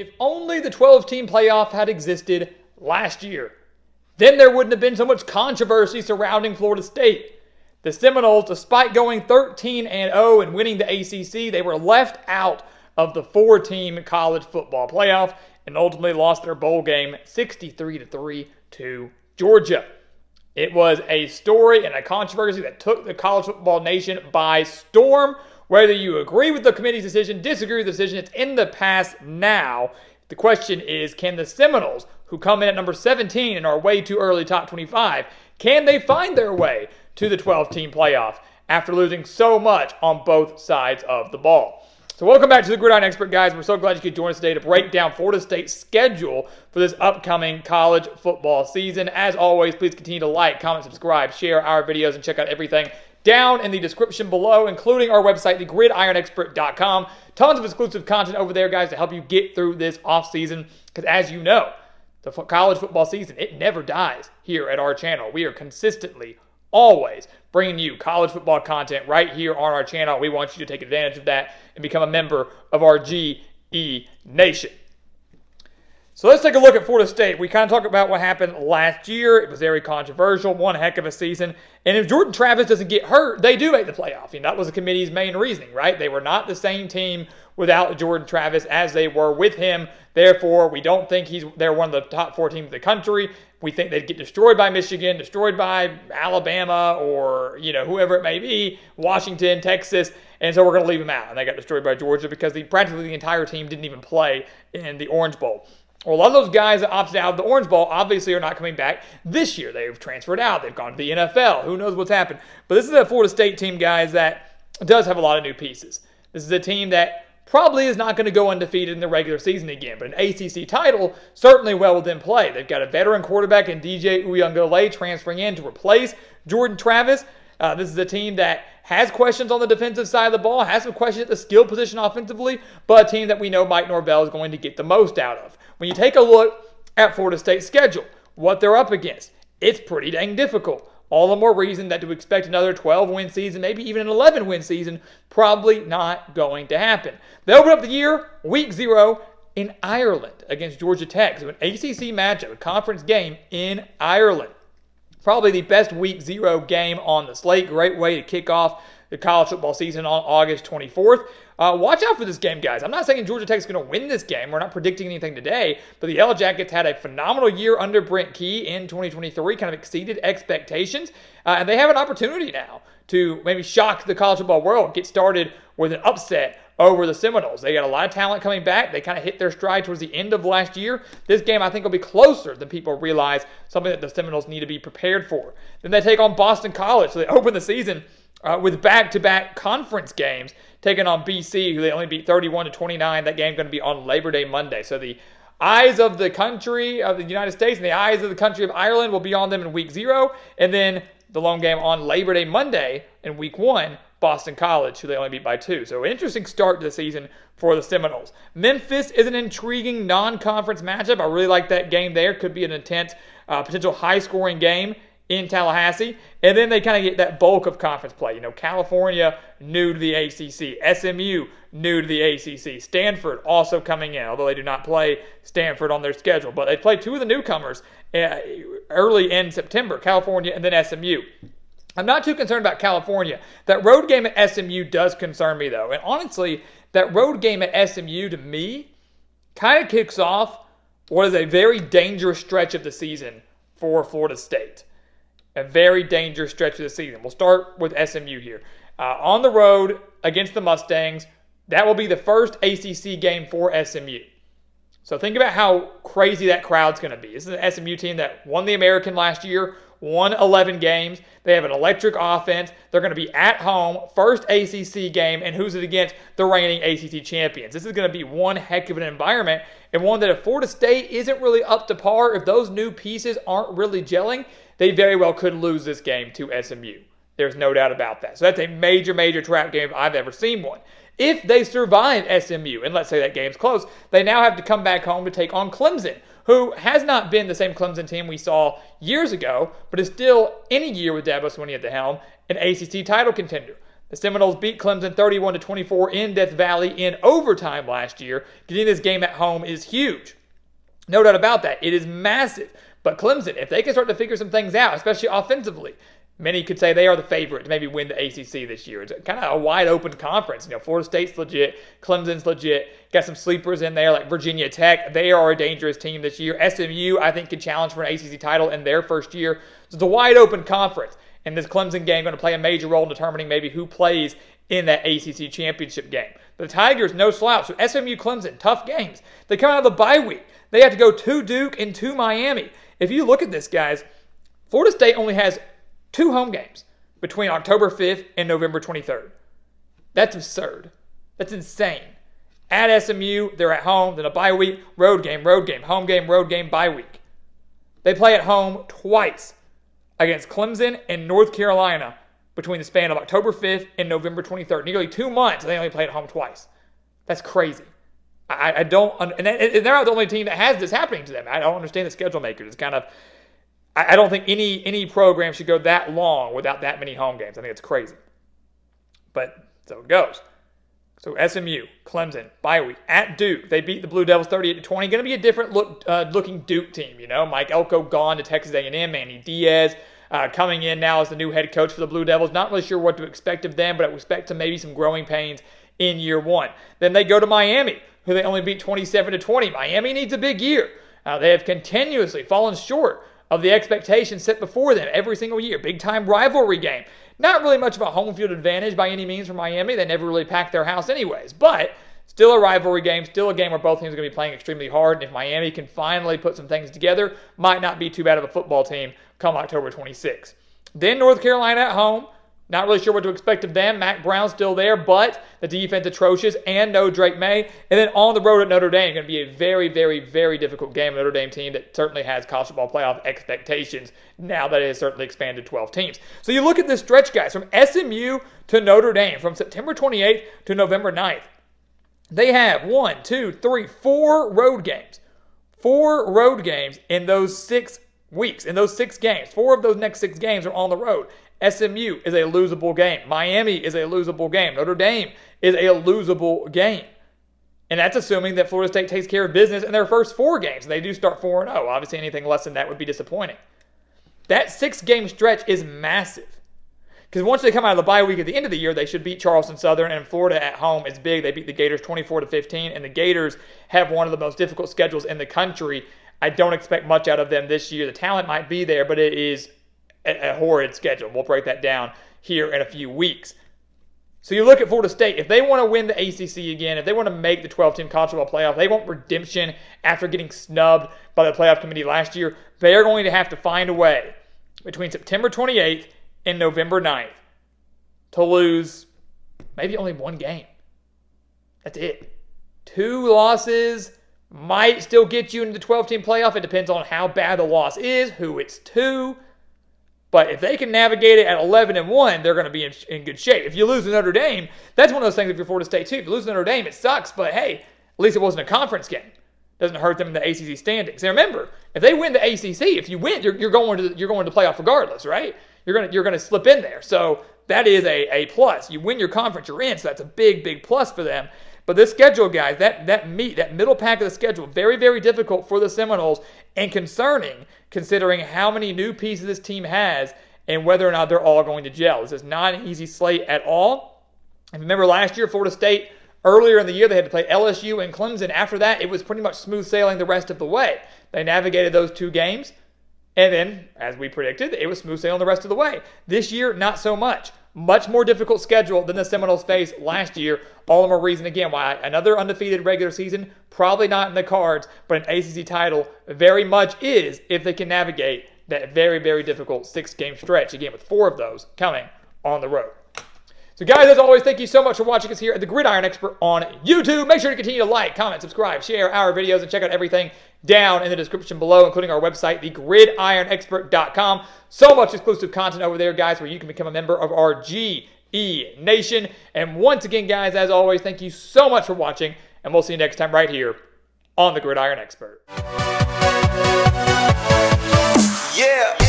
If only the 12-team playoff had existed last year, then there wouldn't have been so much controversy surrounding Florida State. The Seminoles, despite going 13-0 and winning the ACC, they were left out of the 4-team college football playoff and ultimately lost their bowl game 63-3 to Georgia. It was a story and a controversy that took the college football nation by storm. Whether you agree with the committee's decision, disagree with the decision, it's in the past now. The question is, can the Seminoles, who come in at number 17 and are way too early top 25, can they find their way to the 12-team playoff after losing so much on both sides of the ball? So welcome back to the Gridiron Expert, guys. We're so glad you could join us today to break down Florida State's schedule for this upcoming college football season. As always, please continue to like, comment, subscribe, share our videos, and check out everything down in the description below, including our website, thegridironexpert.com. Tons of exclusive content over there, guys, to help you get through this offseason. Because as you know, the college football season, it never dies here at our channel. We are consistently, always bringing you college football content right here on our channel. We want you to take advantage of that and become a member of our GE Nation. So let's take a look at Florida State. We kind of talked about what happened last year. It was very controversial, one heck of a season. And if Jordan Travis doesn't get hurt, they do make the playoff. And that was the committee's main reasoning, right? They were not the same team without Jordan Travis as they were with him. Therefore, we don't think they're one of the top 4 teams in the country. We think they'd get destroyed by Michigan, destroyed by Alabama, or whoever it may be, Washington, Texas, and so we're going to leave them out. And they got destroyed by Georgia because practically the entire team didn't even play in the Orange Bowl. Well, a lot of those guys that opted out of the Orange Bowl obviously are not coming back this year. They've transferred out. They've gone to the NFL. Who knows what's happened? But this is a Florida State team, guys, that does have a lot of new pieces. This is a team that probably is not going to go undefeated in the regular season again, but an ACC title certainly well within play. They've got a veteran quarterback in DJ Uiagalelei transferring in to replace Jordan Travis. This is a team that has questions on the defensive side of the ball, has some questions at the skill position offensively, but a team that we know Mike Norvell is going to get the most out of. When you take a look at Florida State's schedule, what they're up against, it's pretty dang difficult. All the more reason that to expect another 12-win season, maybe even an 11-win season, probably not going to happen. They open up the year, week 0, in Ireland against Georgia Tech. So an ACC matchup, a conference game in Ireland. Probably the best week 0 game on the slate. Great way to kick off the college football season on August 24th. Watch out for this game, guys. I'm not saying Georgia Tech's going to win this game. We're not predicting anything today. But the Yellow Jackets had a phenomenal year under Brent Key in 2023, kind of exceeded expectations. And they have an opportunity now to maybe shock the college football world, get started with an upset over the Seminoles. They got a lot of talent coming back. They kind of hit their stride towards the end of last year. This game, I think, will be closer than people realize, something that the Seminoles need to be prepared for. Then they take on Boston College. So they open the season with back-to-back conference games, taking on BC, who they only beat 31-29. That game's going to be on Labor Day Monday. So the eyes of the country of the United States and the eyes of the country of Ireland will be on them in week 0. And then the lone game on Labor Day Monday in week 1, Boston College, who they only beat by 2. So an interesting start to the season for the Seminoles. Memphis is an intriguing non-conference matchup. I really like that game there. Could be an intense, potential high-scoring game in Tallahassee. And then they kind of get that bulk of conference play. California, new to the ACC. SMU, new to the ACC. Stanford also coming in, although they do not play Stanford on their schedule. But they play 2 of the newcomers early in September, California and then SMU. I'm not too concerned about California. That road game at SMU does concern me, though. And honestly, that road game at SMU, to me, kind of kicks off what is a very dangerous stretch of the season for Florida State. A very dangerous stretch of the season. We'll start with SMU here. On the road against the Mustangs, that will be the first ACC game for SMU. So think about how crazy that crowd's going to be. This is an SMU team that won the American last year, won 11 games. They have an electric offense. They're going to be at home, first ACC game, and who's it against? The reigning ACC champions. This is going to be one heck of an environment, and one that if Florida State isn't really up to par, if those new pieces aren't really gelling, they very well could lose this game to SMU. There's no doubt about that. So that's a major, major trap game if I've ever seen one. If they survive SMU, and let's say that game's close, they now have to come back home to take on Clemson, who has not been the same Clemson team we saw years ago, but is still, any year with Dabo Swinney at the helm, an ACC title contender. The Seminoles beat Clemson 31-24 in Death Valley in overtime last year. Getting this game at home is huge. No doubt about that. It is massive. But Clemson, if they can start to figure some things out, especially offensively, many could say they are the favorite to maybe win the ACC this year. It's kind of a wide open conference. Florida State's legit. Clemson's legit. Got some sleepers in there like Virginia Tech. They are a dangerous team this year. SMU, I think, could challenge for an ACC title in their first year. So it's a wide open conference. And this Clemson game going to play a major role in determining maybe who plays in that ACC championship game. The Tigers, no slouch. So SMU, Clemson, tough games. They come out of the bye week. They have to go to Duke and to Miami. If you look at this, guys, Florida State only has 2 home games between October 5th and November 23rd. That's absurd. That's insane. At SMU, they're at home, then a bye week, road game, home game, road game, bye week. They play at home twice against Clemson and North Carolina between the span of October 5th and November 23rd. Nearly 2 months, they only play at home twice. That's crazy. I don't, and they're not the only team that has this happening to them. I don't understand the schedule makers. It's kind of, I don't think any program should go that long without that many home games. I think it's crazy. But so it goes. So SMU, Clemson, bye week. At Duke, they beat the Blue Devils 38-20. Going to be a different looking Duke team. Mike Elko gone to Texas A&M. Manny Diaz coming in now as the new head coach for the Blue Devils. Not really sure what to expect of them, but I expect some maybe some growing pains in year one. Then they go to Miami, who they only beat 27-20. Miami needs a big year. They have continuously fallen short of the expectations set before them every single year. Big-time rivalry game. Not really much of a home field advantage by any means for Miami. They never really packed their house anyways. But still a rivalry game, still a game where both teams are going to be playing extremely hard. And if Miami can finally put some things together, might not be too bad of a football team come October 26th. Then North Carolina at home. Not really sure what to expect of them. Mac Brown's still there, but the defense atrocious and no Drake May. And then on the road at Notre Dame, going to be a very, very, very difficult game. Notre Dame team that certainly has college football playoff expectations now that it has certainly expanded 12 teams. So you look at this stretch, guys, from SMU to Notre Dame, from September 28th to November 9th. They have 4 road games. 4 road games in those 6 weeks. In those 6 games, 4 of those next 6 games are on the road. SMU is a losable game. Miami is a losable game. Notre Dame is a losable game. And that's assuming that Florida State takes care of business in their first 4 games. They do start 4-0. Obviously, anything less than that would be disappointing. That 6-game stretch is massive. Because once they come out of the bye week at the end of the year, they should beat Charleston Southern, and Florida at home is big. They beat the Gators 24-15, and the Gators have one of the most difficult schedules in the country. I don't expect much out of them this year. The talent might be there, but it is a horrid schedule. We'll break that down here in a few weeks. So you look at Florida State. If they want to win the ACC again, if they want to make the 12-team college football playoff, they want redemption after getting snubbed by the playoff committee last year, they are going to have to find a way between September 28th and November 9th to lose maybe only 1 game. That's it. 2 losses might still get you into the 12-team playoff. It depends on how bad the loss is, who it's to. But if they can navigate it at 11-1, they're going to be in good shape. If you lose to Notre Dame, that's one of those things if you're Florida State too. If you lose to Notre Dame, it sucks. But hey, at least it wasn't a conference game. Doesn't hurt them in the ACC standings. And remember, if they win the ACC, if you win, you're going to playoff regardless, right? You're going to slip in there. So that is a plus. You win your conference, you're in. So that's a big, big plus for them. But this schedule, guys, that middle pack of the schedule, very, very difficult for the Seminoles and concerning considering how many new pieces this team has and whether or not they're all going to gel. This is not an easy slate at all. And remember last year, Florida State, earlier in the year, they had to play LSU and Clemson. After that, it was pretty much smooth sailing the rest of the way. They navigated those 2 games. And then, as we predicted, it was smooth sailing the rest of the way. This year, not so much. Much more difficult schedule than the Seminoles faced last year. All the more reason, again, why another undefeated regular season, probably not in the cards, but an ACC title very much is if they can navigate that very, very difficult 6-game stretch, again, with 4 of those coming on the road. So, guys, as always, thank you so much for watching us here at the Gridiron Expert on YouTube. Make sure to continue to like, comment, subscribe, share our videos, and check out everything down in the description below, including our website, thegridironexpert.com. So much exclusive content over there, guys, where you can become a member of our GE Nation. And once again, guys, as always, thank you so much for watching, and we'll see you next time right here on the Gridiron Expert. Yeah.